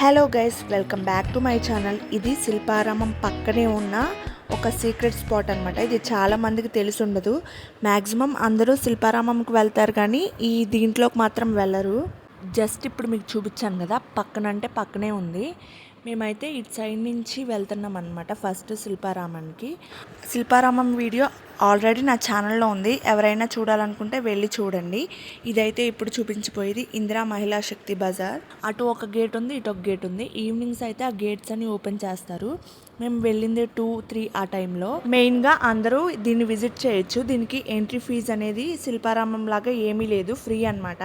Hello guys, welcome back to my channel. ఇది శిల్పారామం పక్కనే ఉన్న ఒక సీక్రెట్ స్పాట్ అనమాట. ఇది చాలా మందికి తెలిసి ఉండదు. మ్యాక్సిమం అందరూ శిల్పారామంకి వెళ్తారు కానీ దీంట్లోకి మాత్రం వెళ్ళరు. జస్ట్ ఇప్పుడు మీకు చూపించాను కదా, పక్కనంటే పక్కనే ఉంది. మేమైతే ఇటు సైడ్ నుంచి వెళ్తున్నాం అనమాట ఫస్ట్ శిల్పారామానికి. శిల్పారామం వీడియో ఆల్రెడీ నా ఛానల్లో ఉంది, ఎవరైనా చూడాలనుకుంటే వెళ్ళి చూడండి. ఇదైతే ఇప్పుడు చూపించిపోయేది ఇందిరా మహిళా శక్తి బజార్. అటు ఒక గేట్ ఉంది, ఇటు ఒక గేట్ ఉంది. ఈవినింగ్స్ అయితే ఆ గేట్స్ అన్ని ఓపెన్ చేస్తారు. మేము వెళ్ళింది 2-3 ఆ టైంలో. మెయిన్గా అందరూ దీన్ని విజిట్ చేయొచ్చు. దీనికి ఎంట్రీ ఫీజు అనేది శిల్పారామం లాగా ఏమీ లేదు, ఫ్రీ అనమాట.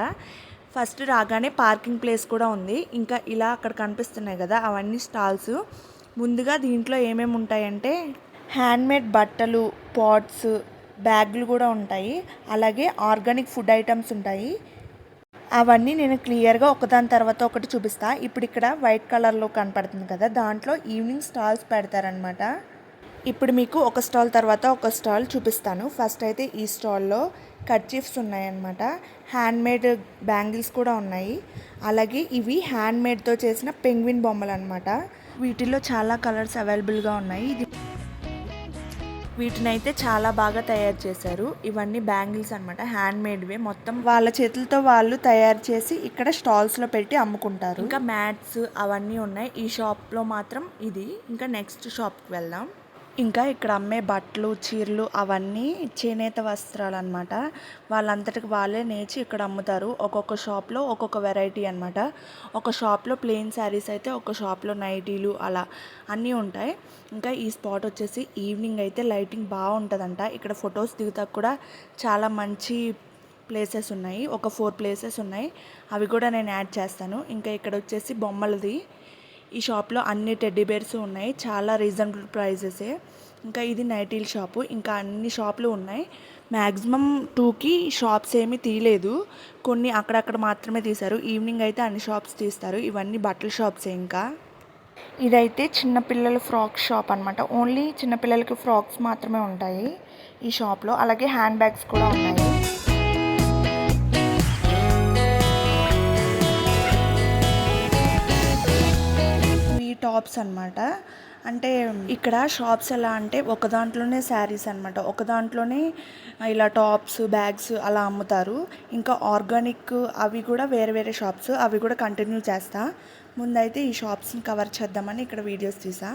ఫస్ట్ రాగానే పార్కింగ్ ప్లేస్ కూడా ఉంది. ఇంకా ఇలా అక్కడ కనిపిస్తున్నాయి కదా, అవన్నీ స్టాల్స్. ముందుగా దీంట్లో ఏమేమి ఉంటాయంటే హ్యాండ్మేడ్ బట్టలు, పాట్స్, బ్యాగులు కూడా ఉంటాయి. అలాగే ఆర్గానిక్ ఫుడ్ ఐటమ్స్ ఉంటాయి. అవన్నీ నేను క్లియర్గా ఒకదాని తర్వాత ఒకటి చూపిస్తా. ఇప్పుడు ఇక్కడ వైట్ కలర్లో కనపడుతుంది కదా, దాంట్లో ఈవినింగ్ స్టాల్స్ పెడతారనమాట. ఇప్పుడు మీకు ఒక స్టాల్ తర్వాత ఒక స్టాల్ చూపిస్తాను. ఫస్ట్ అయితే ఈ స్టాల్లో కర్చీఫ్స్ ఉన్నాయన్నమాట. హ్యాండ్మేడ్ బ్యాంగిల్స్ కూడా ఉన్నాయి. అలాగే ఇవి హ్యాండ్మేడ్తో చేసిన పెంగ్విన్ బొమ్మలు అనమాట. వీటిల్లో చాలా కలర్స్ అవైలబుల్గా ఉన్నాయి. వీటినైతే చాలా బాగా తయారు చేశారు. ఇవన్నీ బ్యాంగిల్స్ అనమాట, హ్యాండ్మేడ్వే. మొత్తం వాళ్ళ చేతులతో వాళ్ళు తయారు చేసి ఇక్కడ స్టాల్స్లో పెట్టి అమ్ముకుంటారు. ఇంకా మ్యాట్స్ అవన్నీ ఉన్నాయి ఈ షాప్లో మాత్రం. ఇది ఇంకా నెక్స్ట్ షాప్కి వెళ్దాం. ఇంకా ఇక్కడ అమ్మే బట్టలు, చీరలు అవన్నీ చేనేత వస్త్రాలు అనమాట. వాళ్ళంతటికి వాళ్ళే నేర్చి ఇక్కడ అమ్ముతారు. ఒక్కొక్క షాప్లో ఒక్కొక్క వెరైటీ అనమాట. ఒక షాప్లో ప్లెయిన్ శారీస్ అయితే, ఒక షాప్లో నైటీలు, అలా అన్నీ ఉంటాయి. ఇంకా ఈ స్పాట్ వచ్చేసి ఈవినింగ్ అయితే లైటింగ్ బాగుంటుందంట. ఇక్కడ ఫొటోస్ దిగుతా కూడా చాలా మంచి ప్లేసెస్ ఉన్నాయి. ఒక 4 ప్లేసెస్ ఉన్నాయి, అవి కూడా నేను యాడ్ చేస్తాను. ఇంకా ఇక్కడ వచ్చేసి బొమ్మలది. ఈ షాప్లో అన్ని టెడ్డీ బేర్స్ ఉన్నాయి, చాలా రీజనబుల్ ప్రైజెసే. ఇంకా ఇది నైటీల్ షాపు. ఇంకా అన్ని షాపులు ఉన్నాయి. మ్యాక్సిమం 2కి షాప్స్ ఏమీ తీయలేదు, కొన్ని అక్కడక్కడ మాత్రమే తీశారు. ఈవినింగ్ అయితే అన్ని షాప్స్ తీస్తారు. ఇవన్నీ బట్టల షాప్సే. ఇంకా ఇదైతే చిన్నపిల్లల ఫ్రాక్ షాప్ అనమాట. ఓన్లీ చిన్నపిల్లలకి ఫ్రాక్స్ మాత్రమే ఉంటాయి ఈ షాప్లో. అలాగే హ్యాండ్ బ్యాగ్స్ కూడా ఉన్నాయి. టాప్స్ అనమాట. అంటే ఇక్కడ షాప్స్ ఎలా అంటే ఒక దాంట్లోనే శారీస్ అనమాట, ఒక దాంట్లోనే ఇలా టాప్స్, బ్యాగ్స్ అలా అమ్ముతారు. ఇంకా ఆర్గానిక్ అవి కూడా వేరే వేరే షాప్స్, అవి కూడా కంటిన్యూ చేస్తా. ముందైతే ఈ షాప్స్ని కవర్ చేద్దామని ఇక్కడ వీడియోస్ తీసా.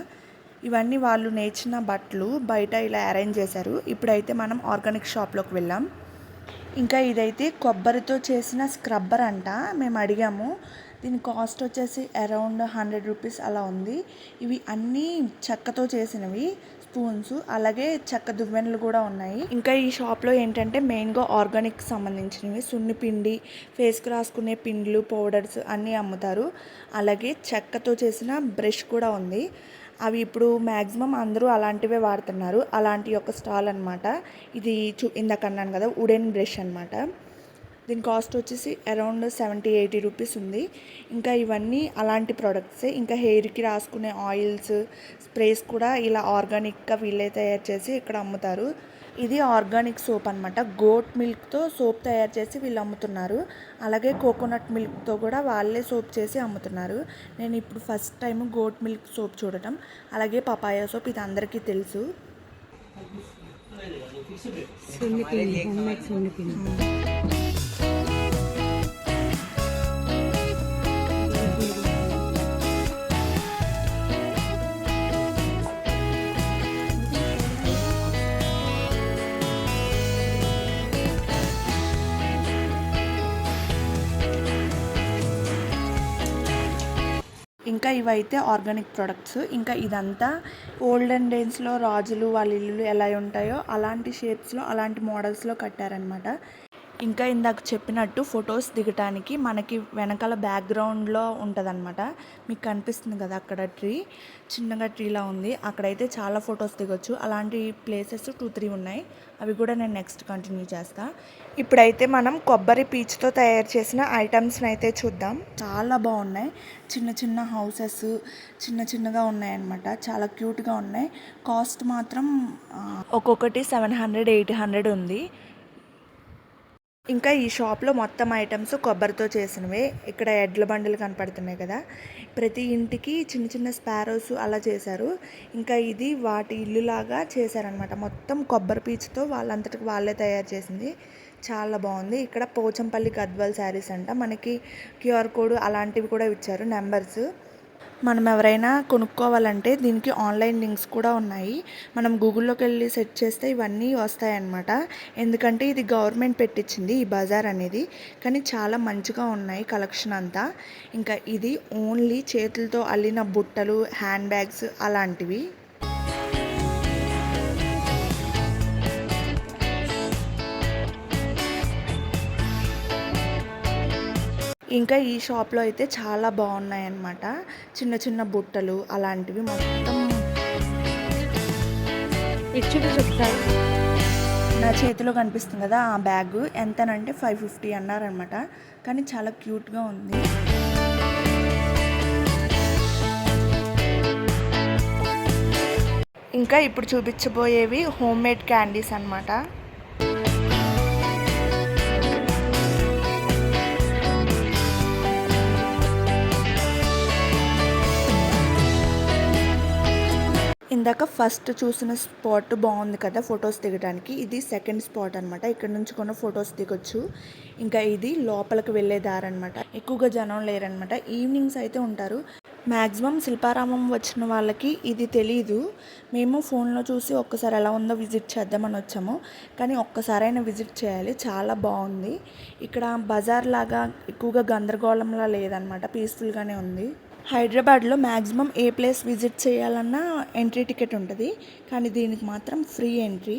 ఇవన్నీ వాళ్ళు నేర్చిన బట్టలు బయట ఇలా అరేంజ్ చేశారు. ఇప్పుడైతే మనం ఆర్గానిక్ షాప్లోకి వెళ్ళాం. ఇంకా ఇదైతే కొబ్బరితో చేసిన స్క్రబ్బర్ అంట. మేము అడిగాము. దీని కాస్ట్ వచ్చేసి అరౌండ్ 100 రూపీస్ అలా ఉంది. ఇవి అన్నీ చెక్కతో చేసినవి స్పూన్స్, అలాగే చెక్క దువ్వెనలు కూడా ఉన్నాయి. ఇంకా ఈ షాప్లో ఏంటంటే మెయిన్గా ఆర్గానిక్ సంబంధించినవి, సున్నిపిండి, ఫేస్కి రాసుకునే పిండిలు, పౌడర్స్ అన్నీ అమ్ముతారు. అలాగే చెక్కతో చేసిన బ్రష్ కూడా ఉంది. అవి ఇప్పుడు మ్యాక్సిమం అందరూ అలాంటివే వాడుతున్నారు. అలాంటి ఒక స్టాల్ అనమాట ఇది. ఇందాక అన్నాను కదా, వుడెన్ బ్రష్ అనమాట. దీని కాస్ట్ వచ్చేసి అరౌండ్ 70-80 రూపీస్ ఉంది. ఇంకా ఇవన్నీ అలాంటి ప్రోడక్ట్సే. ఇంకా హెయిర్కి రాసుకునే ఆయిల్స్, స్ప్రేస్ కూడా ఇలా ఆర్గానిక్గా వీళ్ళే తయారు చేసి ఇక్కడ అమ్ముతారు. ఇది ఆర్గానిక్ సోప్ అనమాట. గోట్ మిల్క్తో సోప్ తయారు చేసి వీళ్ళు అమ్ముతున్నారు. అలాగే కోకోనట్ మిల్క్తో కూడా వాళ్ళే సోప్ చేసి అమ్ముతున్నారు. నేను ఇప్పుడు first time goat milk soap చూడటం. అలాగే పపాయ సోప్, ఇది అందరికీ తెలుసు. ఇంకా ఇవైతే ఆర్గానిక్ ప్రొడక్ట్స్. ఇంకా ఇదంతా ఓల్డెన్ డేస్లో రాజులు వాళ్ళ ఇల్లులు ఎలా ఉంటాయో అలాంటి షేప్స్లో, అలాంటి మోడల్స్లో కట్టారనమాట. ఇంకా ఇందాక చెప్పినట్టు ఫొటోస్ దిగటానికి మనకి వెనకాల బ్యాక్గ్రౌండ్లో ఉంటుందన్నమాట. మీకు కనిపిస్తుంది కదా అక్కడ ట్రీ, చిన్నగా ట్రీలా ఉంది. అక్కడైతే చాలా ఫొటోస్ దిగొచ్చు. అలాంటి ప్లేసెస్ 2-3 ఉన్నాయి. అవి కూడా నేను నెక్స్ట్ కంటిన్యూ చేస్తా. ఇప్పుడైతే మనం కొబ్బరి పీచుతో తయారు చేసిన ఐటమ్స్ని అయితే చూద్దాం. చాలా బాగున్నాయి. చిన్న చిన్న హౌసెస్ చిన్న చిన్నగా ఉన్నాయన్నమాట. చాలా క్యూట్గా ఉన్నాయి. కాస్ట్ మాత్రం ఒక్కొక్కటి 700-800 ఉంది. ఇంకా ఈ షాప్లో మొత్తం ఐటమ్స్ కొబ్బరితో చేసినవే. ఇక్కడ ఎడ్ల బండులు కనపడుతున్నాయి కదా, ప్రతి ఇంటికి చిన్న చిన్న స్పారోస్ అలా చేశారు. ఇంకా ఇది వాటి ఇల్లులాగా చేశారనమాట. మొత్తం కొబ్బరి పీచుతో వాళ్ళంతటికి వాళ్ళే తయారు చేసింది. చాలా బాగుంది. ఇక్కడ పోచంపల్లి గద్వాల్ శారీస్ అంట. మనకి క్యూఆర్ కోడ్ అలాంటివి కూడా ఇచ్చారు, నెంబర్స్. మనం ఎవరైనా కొనుక్కోవాలంటే దీనికి ఆన్లైన్ లింక్స్ కూడా ఉన్నాయి. మనం గూగుల్లోకి వెళ్ళి సెర్చ్ చేస్తే ఇవన్నీ వస్తాయన్నమాట. ఎందుకంటే ఇది గవర్నమెంట్ పెట్టించింది ఈ బజార్ అనేది. కానీ చాలా మంచిగా ఉన్నాయి కలెక్షన్ అంతా. ఇంకా ఇది ఓన్లీ చేతులతో అల్లిన బుట్టలు, హ్యాండ్ బ్యాగ్స్ అలాంటివి. ఇంకా ఈ షాప్లో అయితే చాలా బాగున్నాయన్నమాట. చిన్న చిన్న బుట్టలు అలాంటివి మొత్తం. నా చేతిలో కనిపిస్తుంది కదా ఆ బ్యాగ్ ఎంతనంటే 550 అన్నారనమాట. కానీ చాలా క్యూట్గా ఉంది. ఇంకా ఇప్పుడు చూపించబోయేవి హోమ్ మేడ్ క్యాండీస్ అనమాట. ఇందాక ఫస్ట్ చూసిన స్పాట్ బాగుంది కదా ఫొటోస్ దిగడానికి, ఇది సెకండ్ స్పాట్ అనమాట. ఇక్కడ నుంచి కొన్ని ఫొటోస్ దిగొచ్చు. ఇంకా ఇది లోపలికి వెళ్ళే దారి అనమాట. ఎక్కువగా జనం లేరనమాట. ఈవినింగ్స్ అయితే ఉంటారు. మ్యాక్సిమం శిల్పారామం వచ్చిన వాళ్ళకి ఇది తెలీదు. మేము ఫోన్లో చూసి ఒక్కసారి ఎలా ఉందో విజిట్ చేద్దామని వచ్చాము. కానీ ఒక్కసారైనా విజిట్ చేయాలి, చాలా బాగుంది. ఇక్కడ బజార్ లాగా ఎక్కువగా గందరగోళంలా లేదనమాట, పీస్ఫుల్గానే ఉంది. హైదరాబాద్లో మ్యాక్సిమం ఏ ప్లేస్ విజిట్ చేయాలన్నా ఎంట్రీ టికెట్ ఉంటుంది, కానీ దీనికి మాత్రం ఫ్రీ ఎంట్రీ.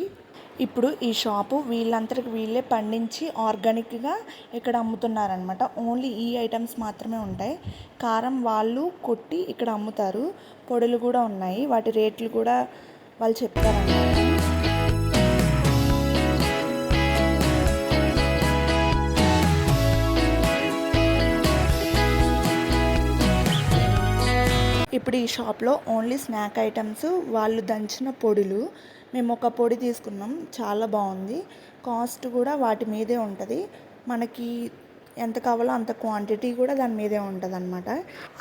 ఇప్పుడు ఈ షాపు వీళ్ళంతటికి వీళ్ళే పండించి ఆర్గానిక్గా ఇక్కడ అమ్ముతున్నారనమాట. ఓన్లీ ఈ ఐటమ్స్ మాత్రమే ఉంటాయి. కారం వాళ్ళు కొట్టి ఇక్కడ అమ్ముతారు. పొడులు కూడా ఉన్నాయి, వాటి రేట్లు కూడా వాళ్ళు చెప్తారన్నమాట. ఇప్పుడు ఈ షాప్లో ఓన్లీ స్నాక్ ఐటమ్స్, వాళ్ళు దంచిన పొడులు. మేము ఒక పొడి తీసుకున్నాం, చాలా బాగుంది. కాస్ట్ కూడా వాటి మీదే ఉంటుంది. మనకి ఎంత కావాలో అంత క్వాంటిటీ కూడా దాని మీదే ఉంటుంది అనమాట.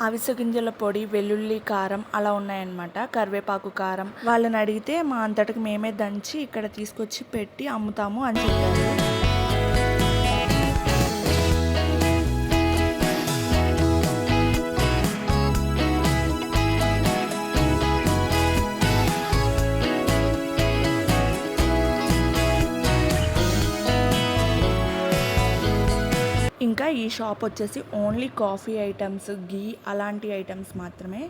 అవిసె గింజల పొడి, వెల్లుల్లి కారం అలా ఉన్నాయన్నమాట. కరివేపాకు కారం. వాళ్ళని అడిగితే మా అంతటికి మేమే దంచి ఇక్కడ తీసుకొచ్చి పెట్టి అమ్ముతాము అని చెప్పారు. ఇంకా ఈ షాప్ వచ్చేసి ఓన్లీ కాఫీ ఐటమ్స్, గీ అలాంటి ఐటమ్స్ మాత్రమే.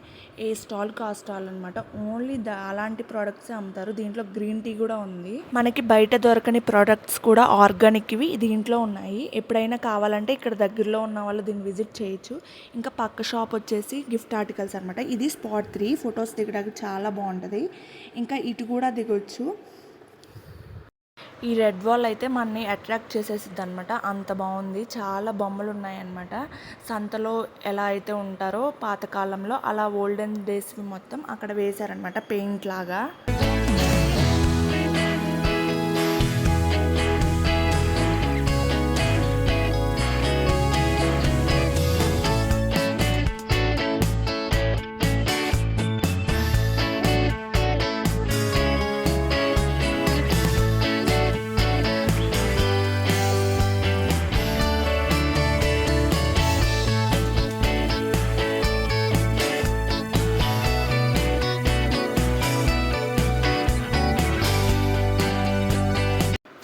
ఏ స్టాల్కి ఆ స్టాల్ అనమాట. ఓన్లీ అలాంటి ప్రోడక్ట్స్ అమ్ముతారు. దీంట్లో గ్రీన్ టీ కూడా ఉంది. మనకి బయట దొరకని ప్రోడక్ట్స్ కూడా ఆర్గానిక్వి దీంట్లో ఉన్నాయి. ఎప్పుడైనా కావాలంటే ఇక్కడ దగ్గరలో ఉన్న వాళ్ళు దీన్ని విజిట్ చేయొచ్చు. ఇంకా పక్క షాప్ వచ్చేసి గిఫ్ట్ ఆర్టికల్స్ అనమాట. ఇది స్పాట్ 3, ఫొటోస్ దిగడానికి చాలా బాగుంటుంది. ఇంకా ఇటు కూడా దిగొచ్చు. ఈ రెడ్ వాల్ అయితే మనని అట్రాక్ట్ చేసేసిద్ది అనమాట, అంత బాగుంది. చాలా బొమ్మలు ఉన్నాయన్నమాట. సంతలో ఎలా అయితే ఉంటారో పాతకాలంలో అలా ఓల్డెన్ డేస్వి మొత్తం అక్కడ వేశారనమాట, పెయింట్ లాగా.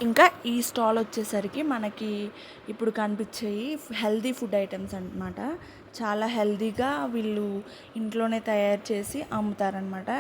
ఇంకా ఈ స్టాల్ వచ్చేసరికి మనకి ఇప్పుడు కనిపించేవి హెల్దీ ఫుడ్ ఐటమ్స్ అన్నమాట. చాలా హెల్దీగా వీళ్ళు ఇంట్లోనే తయారు చేసి అమ్ముతారనమాట.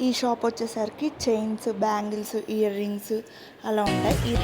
ఈ షాప్ వచ్చేసరికి చైన్స్, బ్యాంగిల్స్, ఇయర్ రింగ్స్ అలా ఉంటాయి.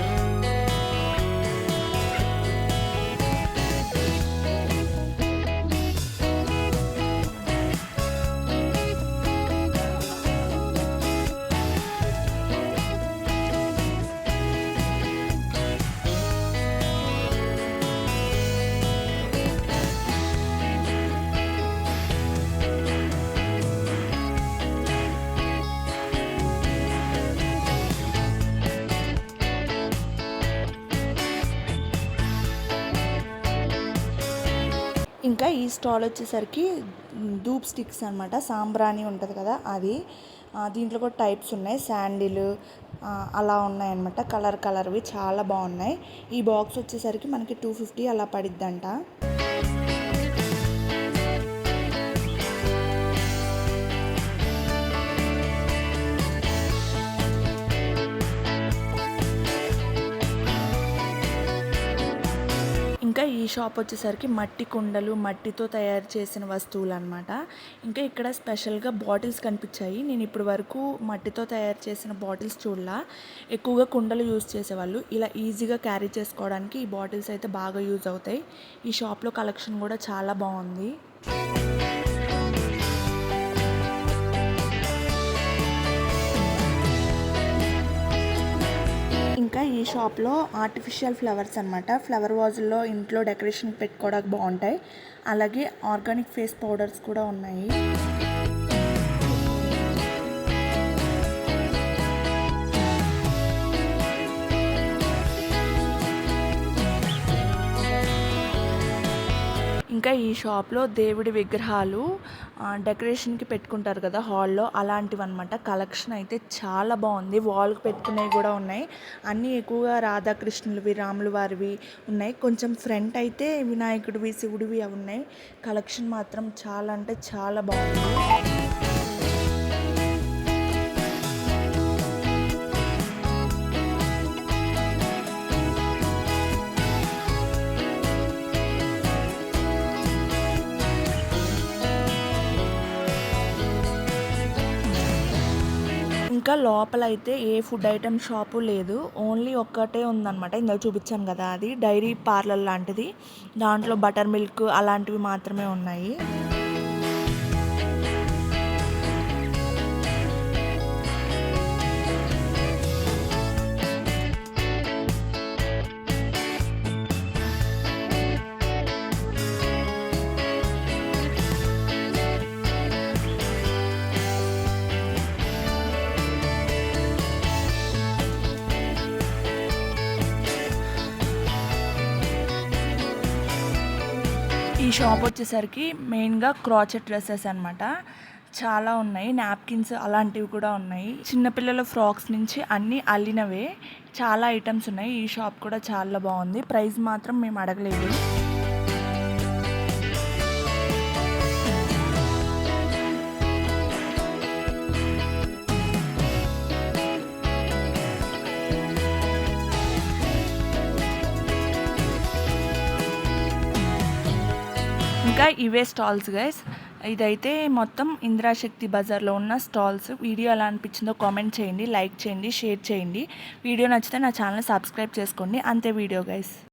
ఇంకా ఈ స్టాల్ వచ్చేసరికి ధూప్ స్టిక్స్ అనమాట. సాంబ్రాణి ఉంటుంది కదా అది. దీంట్లో కూడా టైప్స్ ఉన్నాయి. శాండిల్ అలా ఉన్నాయన్నమాట. కలర్వి చాలా బాగున్నాయి. ఈ బాక్స్ వచ్చేసరికి మనకి 250 అలా పడిద్దంట. ఇంకా ఈ షాప్ వచ్చేసరికి మట్టి కుండలు, మట్టితో తయారు చేసిన వస్తువులు అనమాట. ఇంకా ఇక్కడ స్పెషల్గా బాటిల్స్ కనిపించాయి. నేను ఇప్పటి వరకు మట్టితో తయారు చేసిన బాటిల్స్ చూడలా. ఎక్కువగా కుండలు యూజ్ చేసేవాళ్ళు. ఇలా ఈజీగా క్యారీ చేసుకోవడానికి ఈ బాటిల్స్ అయితే బాగా యూజ్ అవుతాయి. ఈ షాప్లో కలెక్షన్ కూడా చాలా బాగుంది. ఇంకా ఈ షాప్లో ఆర్టిఫిషియల్ ఫ్లవర్స్ అనమాట. ఫ్లవర్ వాజుల్లో ఇంట్లో డెకరేషన్ పెట్టుకోవడానికి బాగుంటాయి. అలాగే ఆర్గానిక్ ఫేస్ పౌడర్స్ కూడా ఉన్నాయి. ఇంకా ఈ షాప్లో దేవుడి విగ్రహాలు డెకరేషన్కి పెట్టుకుంటారు కదా హాల్లో, అలాంటివి అనమాట. కలెక్షన్ అయితే చాలా బాగుంది. వాల్కి పెట్టుకునేవి కూడా ఉన్నాయి. అన్నీ ఎక్కువగా రాధాకృష్ణులవి, రాముల వారివి ఉన్నాయి. కొంచెం ఫ్రంట్ అయితే వినాయకుడివి, శివుడివి అవి ఉన్నాయి. కలెక్షన్ మాత్రం చాలా అంటే చాలా బాగుంది. ఇంకా లోపల అయితే ఏ ఫుడ్ ఐటెం షాపు లేదు. ఓన్లీ ఒక్కటే ఉందన్నమాట. ఇందాక చూపించాను కదా, అది డైరీ పార్లర్ లాంటిది. దాంట్లో బటర్ మిల్క్ అలాంటివి మాత్రమే ఉన్నాయి. ఈ షాప్ వచ్చేసరికి మెయిన్గా క్రాచెట్ డ్రెస్సెస్ అనమాట. చాలా ఉన్నాయి. నాప్కిన్స్ అలాంటివి కూడా ఉన్నాయి. చిన్నపిల్లల ఫ్రాక్స్ నుంచి అన్నీ అల్లినవే చాలా ఐటమ్స్ ఉన్నాయి. ఈ షాప్ కూడా చాలా బాగుంది. ప్రైస్ మాత్రం మేము అడగలేదు. ఇంకా ఇవే స్టాల్స్ గైస్. ఇదైతే మొత్తం ఇందిరాశక్తి బజార్లో ఉన్న స్టాల్స్. వీడియో ఎలా అనిపించిందో కామెంట్ చేయండి, లైక్ చేయండి, షేర్ చేయండి. వీడియో నచ్చితే నా ఛానల్ సబ్స్క్రైబ్ చేసుకోండి. అంతే వీడియో గైస్.